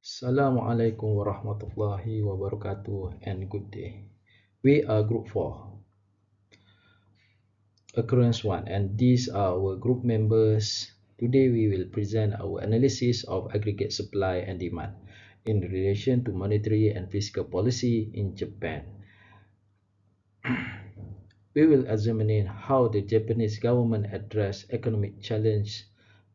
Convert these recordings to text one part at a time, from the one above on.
Assalamualaikum warahmatullahi wabarakatuh and good day. We are Group 4, Occurrence 1, and these are our group members. Today we will present our analysis of aggregate supply and demand in relation to monetary and fiscal policy in Japan. We will examine how the Japanese government addressed economic challenge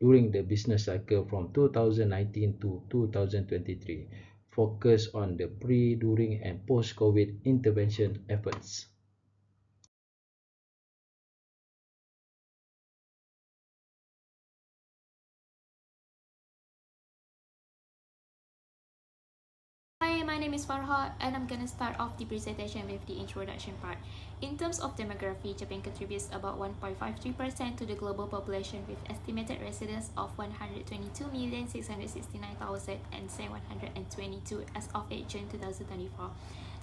during the business cycle from 2019 to 2023, focus on the pre, during, and post-COVID intervention efforts. Hi, my name is Farha and I'm gonna start off the presentation with the introduction part. In terms of demography, Japan contributes about 1.53% to the global population with estimated residents of 122,669,722 as of 8 June 2024.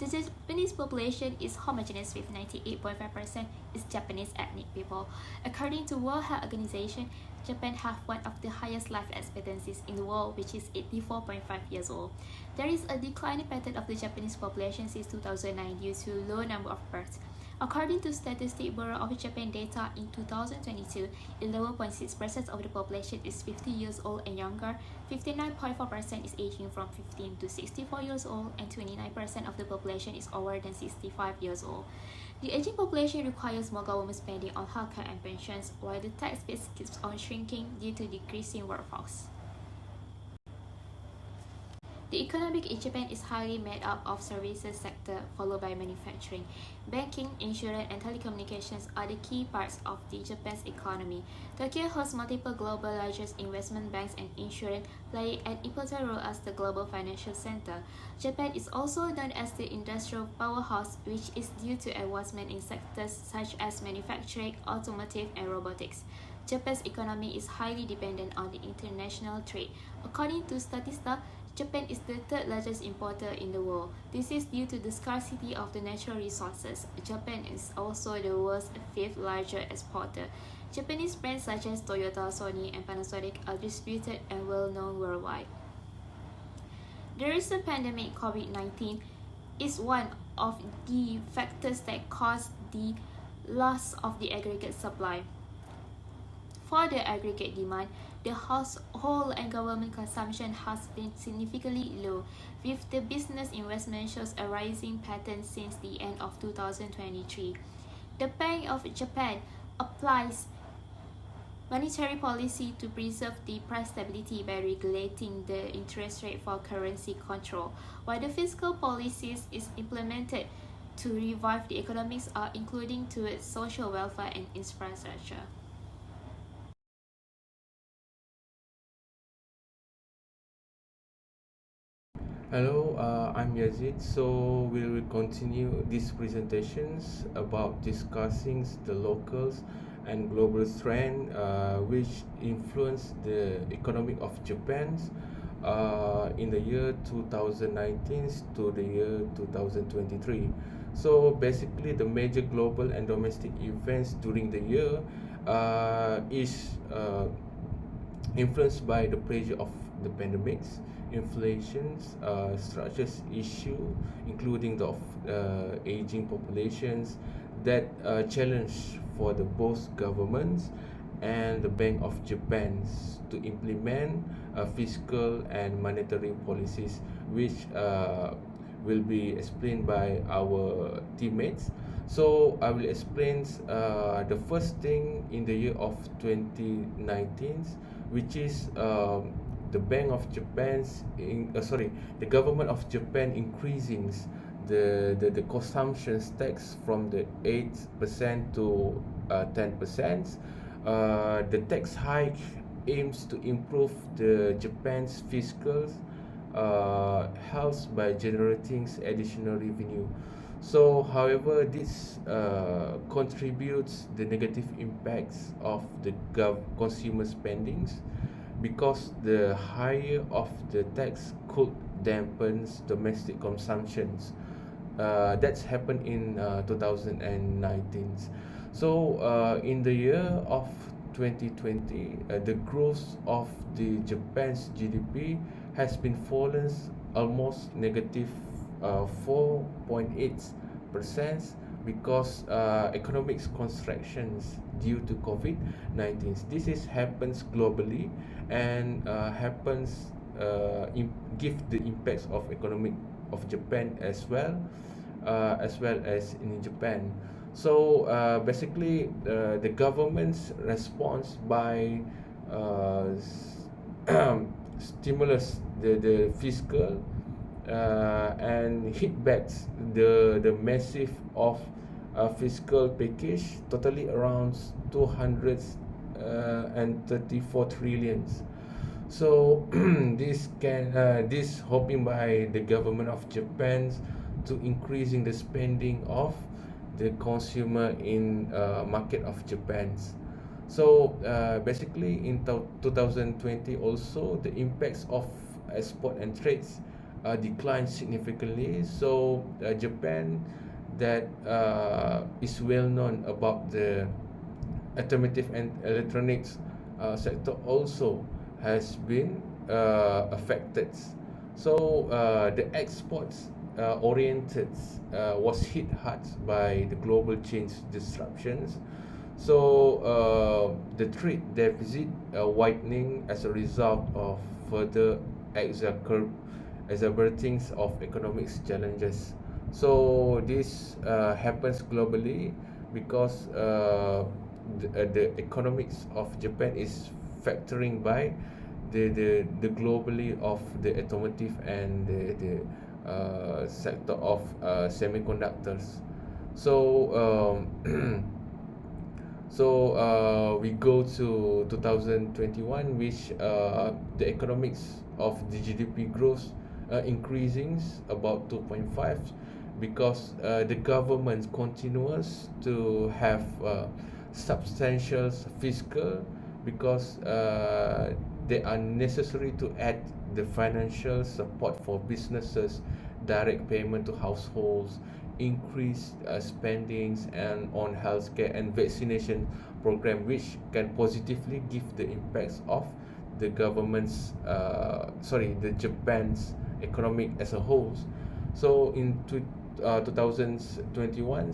The Japanese population is homogenous with 98.5% is Japanese ethnic people. According to World Health Organization, Japan has one of the highest life expectancies in the world, which is 84.5 years old. There is a declining pattern of the Japanese population since 2009 due to low number of births. According to Statista Bureau of Japan data in 2022, 11.6% of the population is 50 years old and younger, 59.4% is aging from 15 to 64 years old, and 29% of the population is over than 65 years old. The aging population requires more government spending on healthcare and pensions, while the tax base keeps on shrinking due to decreasing workforce. The economy in Japan is highly made up of services sector, followed by manufacturing. Banking, insurance, and telecommunications are the key parts of the Japan's economy. Tokyo hosts multiple global largest investment banks and insurance, play an important role as the global financial center. Japan is also known as the industrial powerhouse, which is due to advancement in sectors such as manufacturing, automotive, and robotics. Japan's economy is highly dependent on the international trade. According to Statista, Japan is the third largest importer in the world. This is due to the scarcity of the natural resources. Japan is also the world's fifth largest exporter. Japanese brands such as Toyota, Sony, and Panasonic are distributed and well known worldwide. The recent pandemic, COVID-19, is one of the factors that caused the loss of the aggregate supply. For the aggregate demand, the household and government consumption has been significantly low, with the business investment shows a rising pattern since the end of 2023. The Bank of Japan applies monetary policy to preserve the price stability by regulating the interest rate for currency control, while the fiscal policies is implemented to revive the economics are including towards social welfare and infrastructure. Hello, I'm Yazid. So we will continue these presentations about discussing the locals and global trend which influence the economy of Japan in the year 2019 to the year 2023. So basically, the major global and domestic events during the year is influenced by the pressure of the pandemics, inflations, structures issue, including the aging populations that challenge for the both governments and the Bank of Japan to implement fiscal and monetary policies, which will be explained by our teammates. So I will explain the first thing in the year of 2019, which is the Bank of Japan's the government of Japan increasing the consumption tax from the 8% to 10%. The tax hike aims to improve the Japan's fiscal health by generating additional revenue. So, however, this contributes the negative impacts of the consumer spendings because the higher of the tax could dampen domestic consumptions. That's happened in 2019. So, in the year of 2020, the growth of the Japan's GDP has been fallen almost negative 4.8% because economic contractions due to COVID-19. This is happens globally and happens give the impacts of economic of Japan as well as in Japan. So basically, the government's response by stimulus, the fiscal and hit backs the massive of fiscal package, totally around 234 trillions. So this hoping by the government of Japan to increasing the spending of the consumer in market of Japan. So basically in 2020 also the impacts of export and trades declined significantly. So Japan that is well known about the automotive and electronics sector also has been affected. So the exports oriented was hit hard by the global change disruptions. So the trade deficit widening as a result of further exacerbating of economic challenges. So this happens globally because the economics of Japan is factoring by the globally of the automotive and the sector of semiconductors. So so we go to 2021, which the economics of the GDP growth increasing about 2.5 because the government continues to have substantial fiscal because they are necessary to add the financial support for businesses, direct payment to households, increased spendings and on healthcare and vaccination program, which can positively give the impacts of the government's the Japan's economic as a whole. So in 2021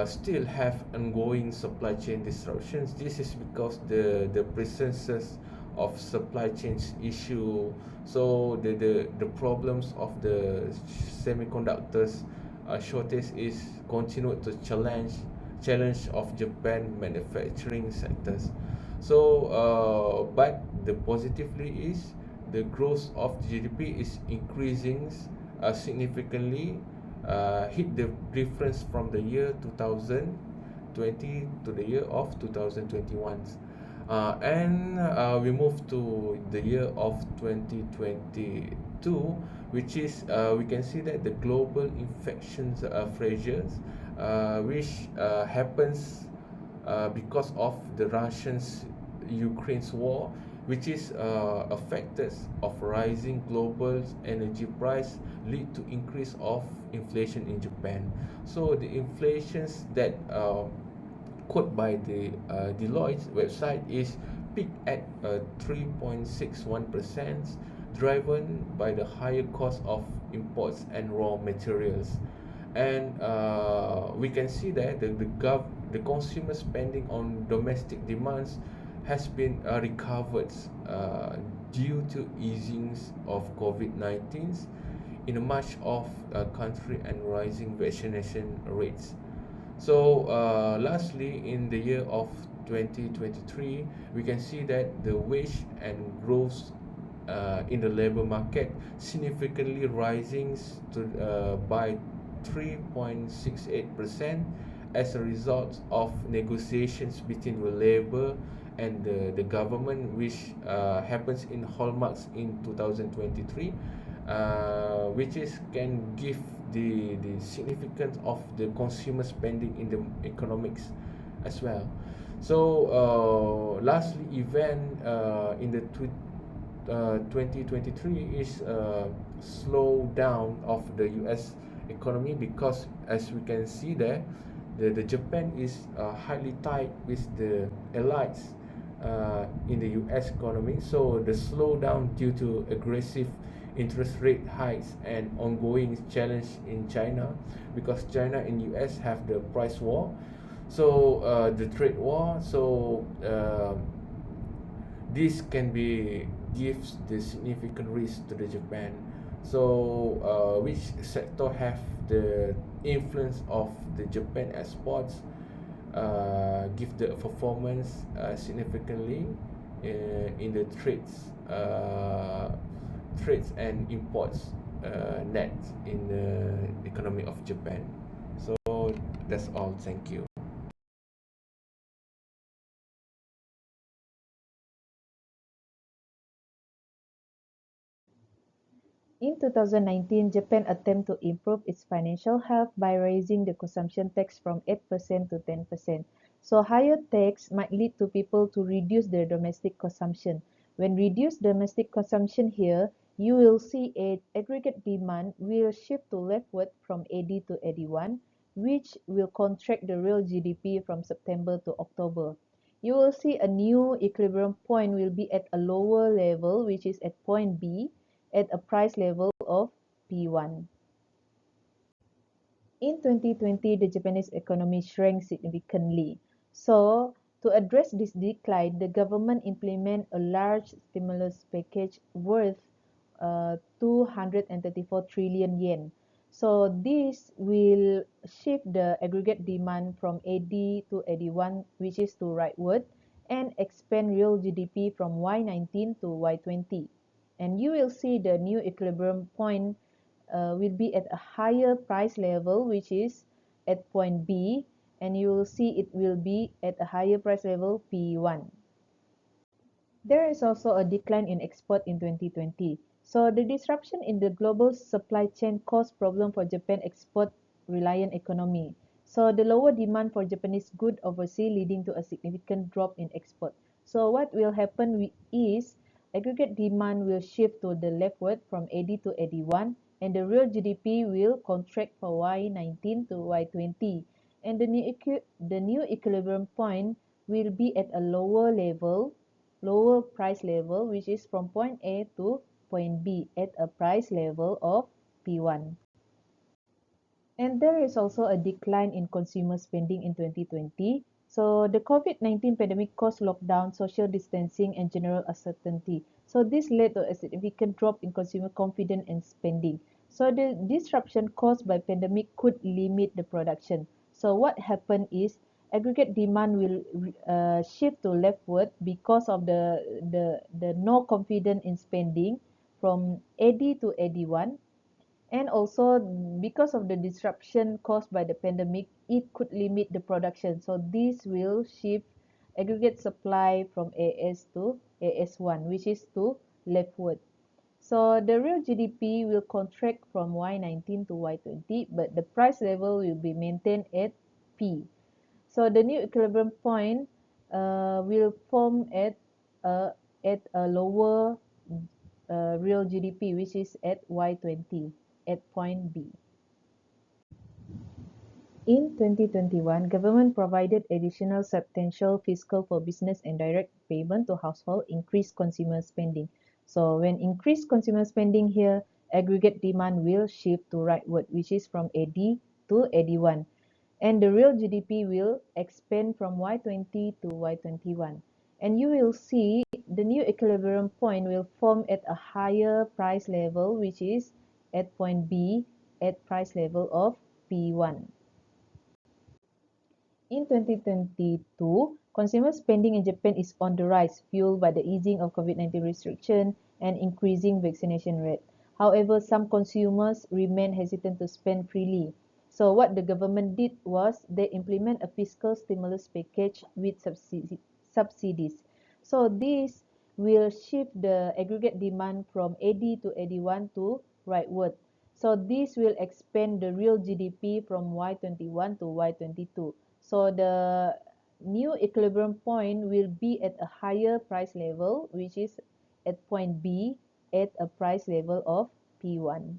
still have ongoing supply chain disruptions. This is because the presence of supply chain issue. So the problems of the semiconductors shortage is continued to challenge of Japan manufacturing sectors. So but the positively is the growth of GDP is increasing significantly, hit the difference from the year 2020 to the year of 2021. And we move to the year of 2022, which is we can see that the global infections pressures, which happens because of the Russians Ukraine's war, which is a factors of rising global energy price lead to increase of inflation in Japan. So the inflations that quote by the Deloitte website is peaked at 3.61%, driven by the higher cost of imports and raw materials. And we can see that the consumer spending on domestic demands has been recovered due to easings of COVID-19 in much of country and rising vaccination rates. So lastly, in the year of 2023, we can see that the wage and growth in the labor market significantly rising to by 3.68% as a result of negotiations between the labor and the government, which happens in hallmarks in 2023, which is can give the significance of the consumer spending in the economics as well. So lastly, event in the 2023 is slow down of the US economy because as we can see there, the Japan is highly tied with the allies in the US economy. So the slowdown due to aggressive interest rate hikes and ongoing challenge in China, because China and US have the price war, so the trade war. So this can be gives the significant risk to the Japan. So which sector have the influence of the Japan exports, give the performance significantly in the trades and imports net in the economy of Japan. So that's all. Thank you. In 2019, Japan attempted to improve its financial health by raising the consumption tax from 8% to 10%. So higher tax might lead to people to reduce their domestic consumption. When reduced domestic consumption here, you will see aggregate demand will shift to leftward from 80 to 81, which will contract the real GDP from September to October. You will see a new equilibrium point will be at a lower level, which is at point B, at a price level of P1. In 2020, the Japanese economy shrank significantly. So, to address this decline, the government implemented a large stimulus package worth 234 trillion yen. So, this will shift the aggregate demand from 80 to 81, which is to rightward, and expand real GDP from Y19 to Y20. And you will see the new equilibrium point will be at a higher price level, which is at point B, and you will see it will be at a higher price level P1. There is also a decline in export in 2020. So the disruption in the global supply chain caused problem for Japan export-reliant economy. So the lower demand for Japanese goods overseas leading to a significant drop in export. So what will happen is aggregate demand will shift to the leftward from 80 to 81, and the real GDP will contract for Y19 to Y20. And the new equilibrium point will be at a lower price level, which is from point A to point B at a price level of P1. And there is also a decline in consumer spending in 2020. So the COVID-19 pandemic caused lockdown, social distancing, and general uncertainty. So this led to a significant drop in consumer confidence and spending. So the disruption caused by pandemic could limit the production. So what happened is aggregate demand will shift to leftward because of the no confidence in spending from 80 to 81, and also because of the disruption caused by the pandemic, it could limit the production. So this will shift aggregate supply from AS to AS1, which is to leftward. So the real GDP will contract from Y19 to Y20, but the price level will be maintained at P. So the new equilibrium point will form at a lower real GDP, which is at Y20 at point B. In 2021, government provided additional substantial fiscal for business and direct payment to household, increased consumer spending. So when increased consumer spending here, aggregate demand will shift to rightward, which is from 80 to 81. And the real GDP will expand from Y20 to Y21. And you will see the new equilibrium point will form at a higher price level, which is at point B at price level of P1. In 2022, consumer spending in Japan is on the rise, fueled by the easing of COVID-19 restriction and increasing vaccination rate. However, some consumers remain hesitant to spend freely. So what the government did was they implement a fiscal stimulus package with subsidies. So this will shift the aggregate demand from 80 to 81 to rightward. So this will expand the real GDP from Y21 to Y22. So the new equilibrium point will be at a higher price level, which is at point B at a price level of P1.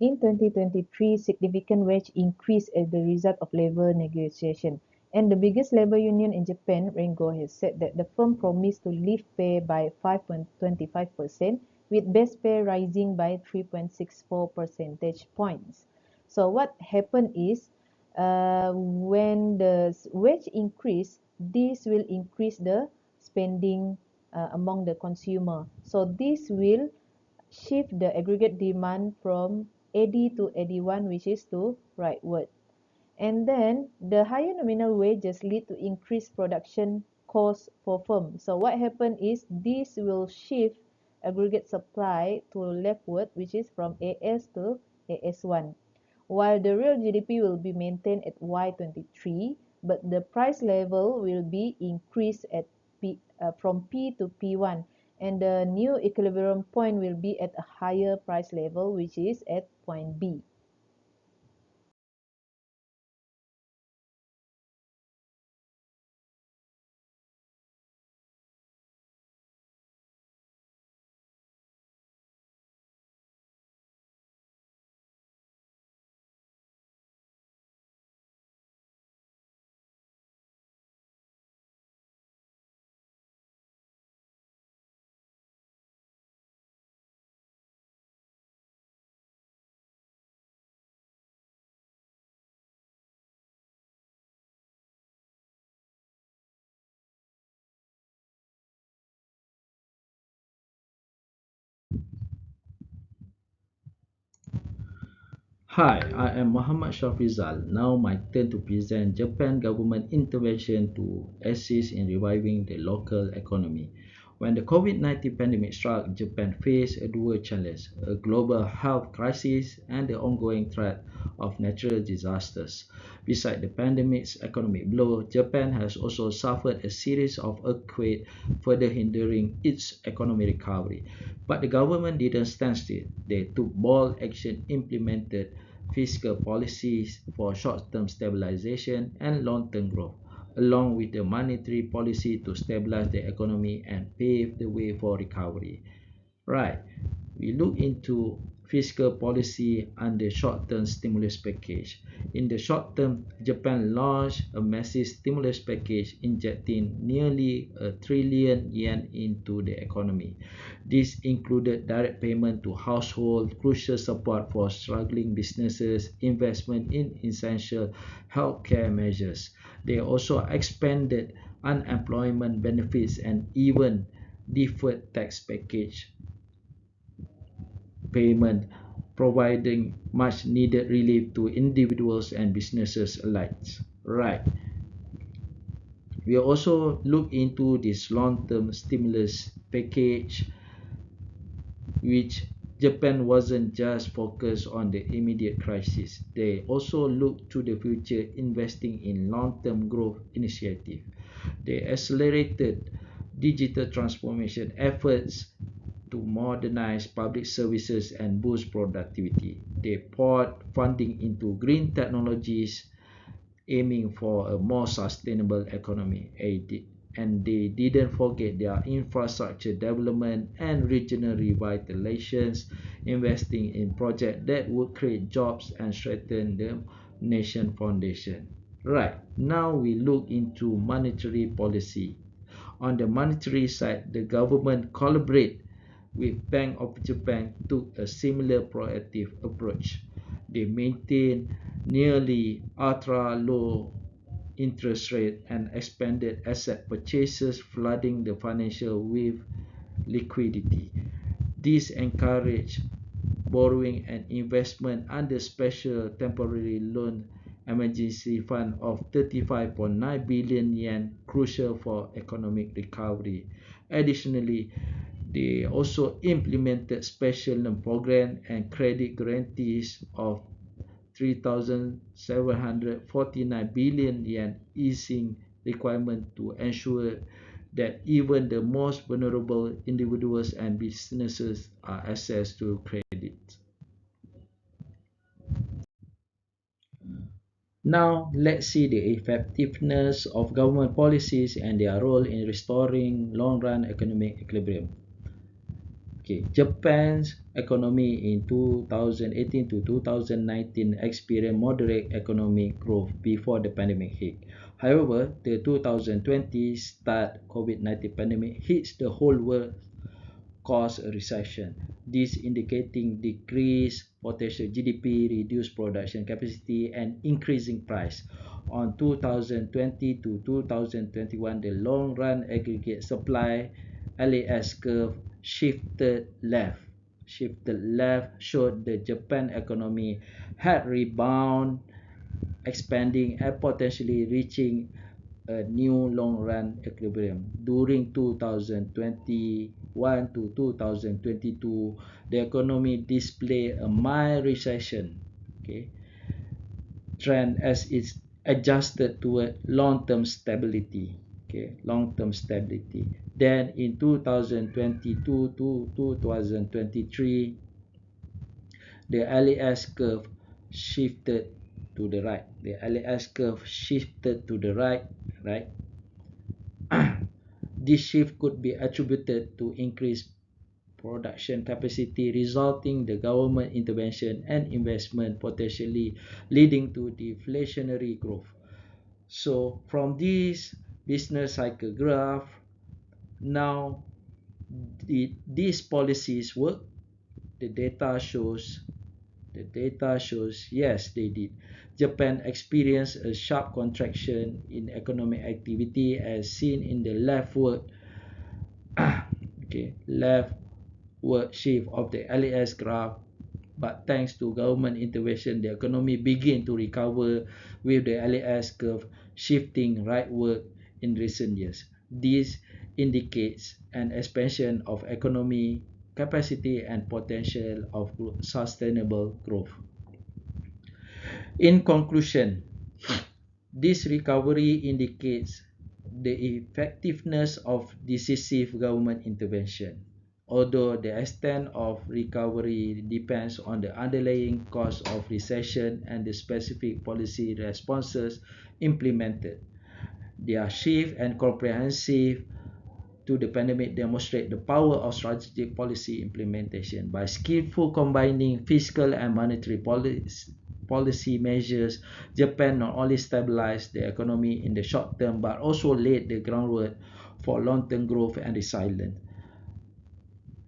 In 2023, significant wage increase as the result of labor negotiation. And the biggest labor union in Japan, Rengo, has said that the firm promised to lift pay by 5.25%, with base pay rising by 3.64 percentage points. So what happened is, when the wage increase, this will increase the spending among the consumer. So this will shift the aggregate demand from AD to AD1, which is to rightward. And then the higher nominal wages lead to increased production costs for firms. So what happened is this will shift aggregate supply to leftward, which is from AS to AS1, while the real GDP will be maintained at Y23, but the price level will be increased at from P to P1, and the new equilibrium point will be at a higher price level, which is at point B. Hi, I am Muhammad Shafrizal. Now my turn to present Japan government intervention to assist in reviving the local economy. When the COVID-19 pandemic struck, Japan faced a dual challenge, a global health crisis and the ongoing threat of natural disasters. Besides the pandemic's economic blow, Japan has also suffered a series of earthquakes, further hindering its economic recovery. But the government didn't stand still. They took bold action, implemented fiscal policies for short-term stabilization and long-term growth, along with the monetary policy to stabilize the economy and pave the way for recovery. Right. We look into fiscal policy under short-term stimulus package. In the short term, Japan launched a massive stimulus package injecting nearly a trillion yen into the economy. This included direct payment to households, crucial support for struggling businesses, investment in essential healthcare measures. They also expanded unemployment benefits and even deferred tax package payment, providing much needed relief to individuals and businesses alike. Right. We also look into this long-term stimulus package, which Japan wasn't just focused on the immediate crisis. They also looked to the future, investing in long-term growth initiatives. They accelerated digital transformation efforts to modernize public services and boost productivity. They poured funding into green technologies, aiming for a more sustainable economy. And they didn't forget their infrastructure development and regional revitalizations, investing in projects that would create jobs and strengthen the nation foundation. Right, now we look into monetary policy. On the monetary side, the government collaborate with Bank of Japan took a similar proactive approach. They maintained nearly ultra-low interest rate and expanded asset purchases, flooding the financial with liquidity. This encouraged borrowing and investment under special temporary loan emergency fund of 35.9 billion yen, crucial for economic recovery. Additionally, they also implemented special loan program and credit guarantees of 3,749 billion yen, easing requirement to ensure that even the most vulnerable individuals and businesses are access to credit. Now, let's see the effectiveness of government policies and their role in restoring long-run economic equilibrium. Okay, Japan's economy in 2018 to 2019 experienced moderate economic growth before the pandemic hit. However, the 2020 start COVID-19 pandemic hits the whole world, caused a recession. This indicating decreased potential GDP, reduced production capacity, and increasing price. On 2020 to 2021, the long-run aggregate supply LAS curve shifted left, showed the Japan economy had rebound, expanding and potentially reaching a new long-run equilibrium. During 2021 to 2022, the economy displayed a mild recession, okay, trend as it's adjusted toward long-term stability. Then in 2022 to 2023, the LAS curve shifted to the right. Right? This shift could be attributed to increased production capacity resulting the government intervention and investment, potentially leading to deflationary growth. So from this business cycle graph, now these policies work. The data shows yes, they did. Japan experienced a sharp contraction in economic activity as seen in the leftward shift of the LAS graph, but thanks to government intervention, the economy began to recover with the LAS curve shifting rightward in recent years. This indicates an expansion of economy capacity and potential of sustainable growth. In conclusion, this recovery indicates the effectiveness of decisive government intervention. Although the extent of recovery depends on the underlying cause of recession and the specific policy responses implemented, their shift and comprehensive to the pandemic demonstrate the power of strategic policy implementation. By skillful combining fiscal and monetary policy measures, Japan not only stabilized the economy in the short term but also laid the groundwork for long-term growth and resilience.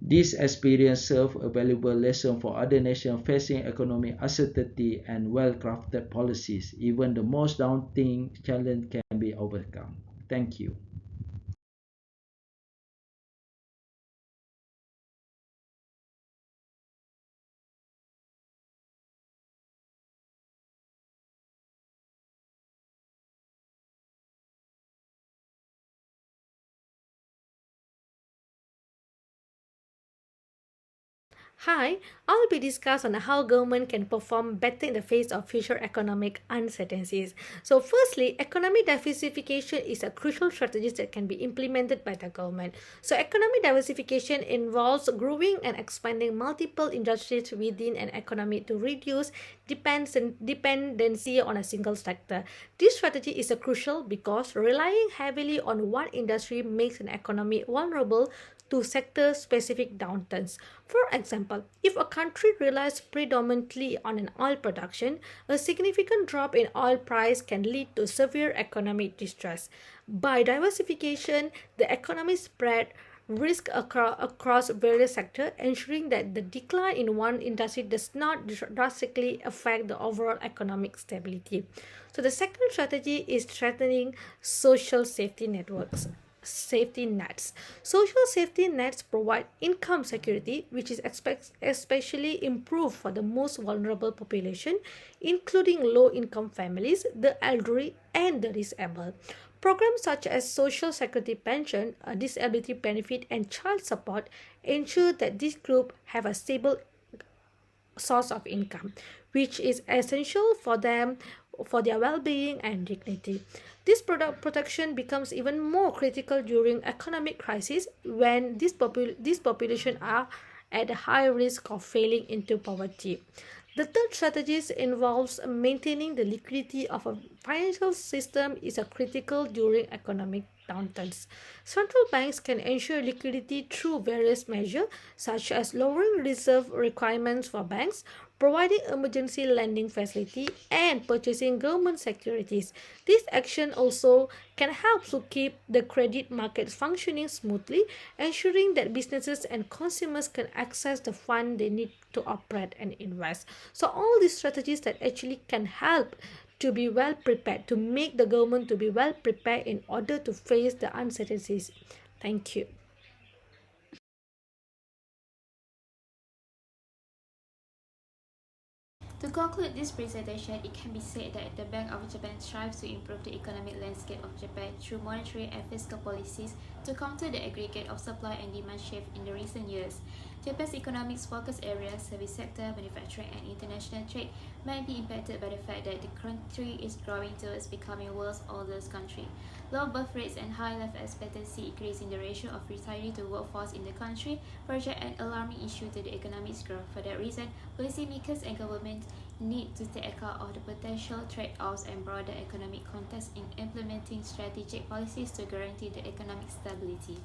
This experience served a valuable lesson for other nations facing economic uncertainty, and well-crafted policies, even the most daunting challenge, can be overcome. Thank you. Hi, I'll be discussing on how government can perform better in the face of future economic uncertainties. So, firstly, economic diversification is a crucial strategy that can be implemented by the government. So, economic diversification involves growing and expanding multiple industries within an economy to reduce dependency on a single sector. This strategy is crucial because relying heavily on one industry makes an economy vulnerable to sector specific downturns. For example, if a country relies predominantly on an oil production, a significant drop in oil price can lead to severe economic distress. By diversification, the economy spread risk across various sectors, ensuring that the decline in one industry does not drastically affect the overall economic stability. So the second strategy is strengthening social safety networks. Safety nets. Social safety nets provide income security, which is especially improved for the most vulnerable population, including low income families, the elderly, and the disabled. Programs such as Social Security Pension, a disability benefit, and child support ensure that this group have a stable source of income, which is essential for them for their well-being and dignity. This product protection becomes even more critical during economic crisis when these population are at a high risk of falling into poverty. The third strategy involves maintaining the liquidity of a financial system is a critical during economic downturns. Central banks can ensure liquidity through various measures such as lowering reserve requirements for banks, providing emergency lending facility, and purchasing government securities. This action also can help to keep the credit markets functioning smoothly, ensuring that businesses and consumers can access the fund they need to operate and invest. So all these strategies that actually can help to be well prepared, to make the government to be well prepared in order to face the uncertainties. Thank you. To conclude this presentation, it can be said that the Bank of Japan strives to improve the economic landscape of Japan through monetary and fiscal policies to counter the aggregate of supply and demand shift in the recent years. Japan's economic focus areas, service sector, manufacturing, and international trade might be impacted by the fact that the country is growing towards becoming the world's oldest country. Low birth rates and high life expectancy increasing the ratio of retiree to workforce in the country project an alarming issue to the economic growth. For that reason, policymakers and governments need to take account of the potential trade-offs and broader economic context in implementing strategic policies to guarantee the economic stability.